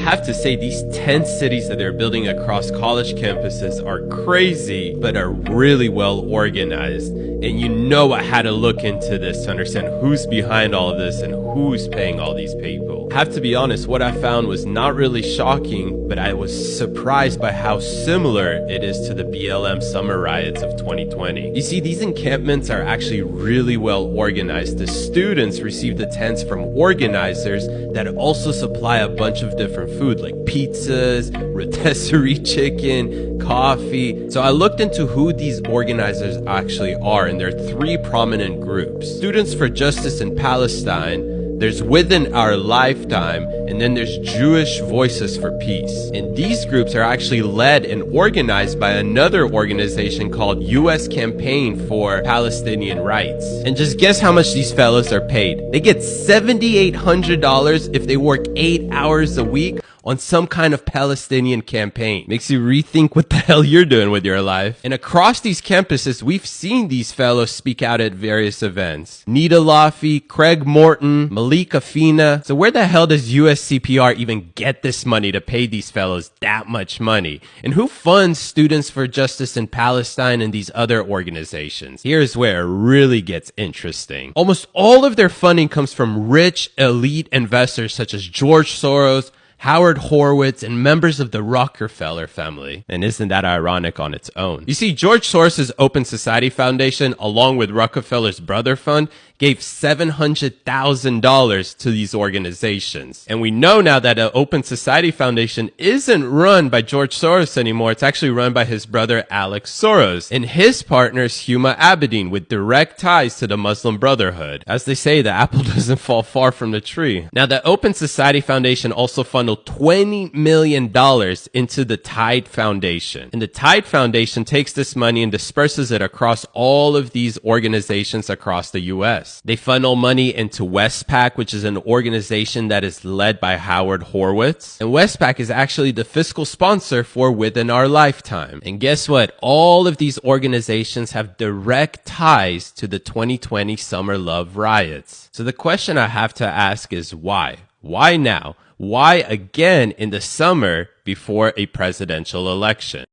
have to say these tent cities that they're building across college campuses are crazy, but are really well organized. And you know I had to look into this to understand who's behind all of this and who's paying all these people. I have to be honest, what I found was not really shocking, but I was surprised by how similar it is to the BLM summer riots of 2020. You see, these encampments are actually really well organized. The students receive the tents from organizers that also supply a bunch of different food like pizzas, rotisserie chicken, coffee. So I looked into who these organizers actually are, and there are three prominent groups. Students for Justice in Palestine, there's Within Our Lifetime, and then there's Jewish Voices for Peace. And these groups are actually led and organized by another organization called U.S. Campaign for Palestinian Rights. And just guess how much these fellas are paid. They get $7,800 if they work 8 hours a week on some kind of Palestinian campaign. Makes you rethink what the hell you're doing with your life. And across these campuses, we've seen these fellows speak out at various events. Nita Laffey, Craig Morton, Malik Afina. So where the hell does USCPR even get this money to pay these fellows that much money? And who funds Students for Justice in Palestine and these other organizations? Here's where it really gets interesting. Almost all of their funding comes from rich, elite investors such as George Soros, Howard Horowitz, and members of the Rockefeller family. And isn't that ironic on its own? You see, George Soros' Open Society Foundation, along with Rockefeller's Brother Fund, gave $700,000 to these organizations. And we know now that the Open Society Foundation isn't run by George Soros anymore. It's actually run by his brother Alex Soros and his partners Huma Abedin, with direct ties to the Muslim Brotherhood. As they say, the apple doesn't fall far from the tree. Now, the Open Society Foundation also funneled $20 million into the Tide Foundation. And the Tide Foundation takes this money and disperses it across all of these organizations across the U.S. They funnel money into Westpac, which is an organization that is led by Howard Horowitz. And Westpac is actually the fiscal sponsor for Within Our Lifetime. And guess what? All of these organizations have direct ties to the 2020 Summer Love riots. So the question I have to ask is why? Why now? Why again in the summer before a presidential election?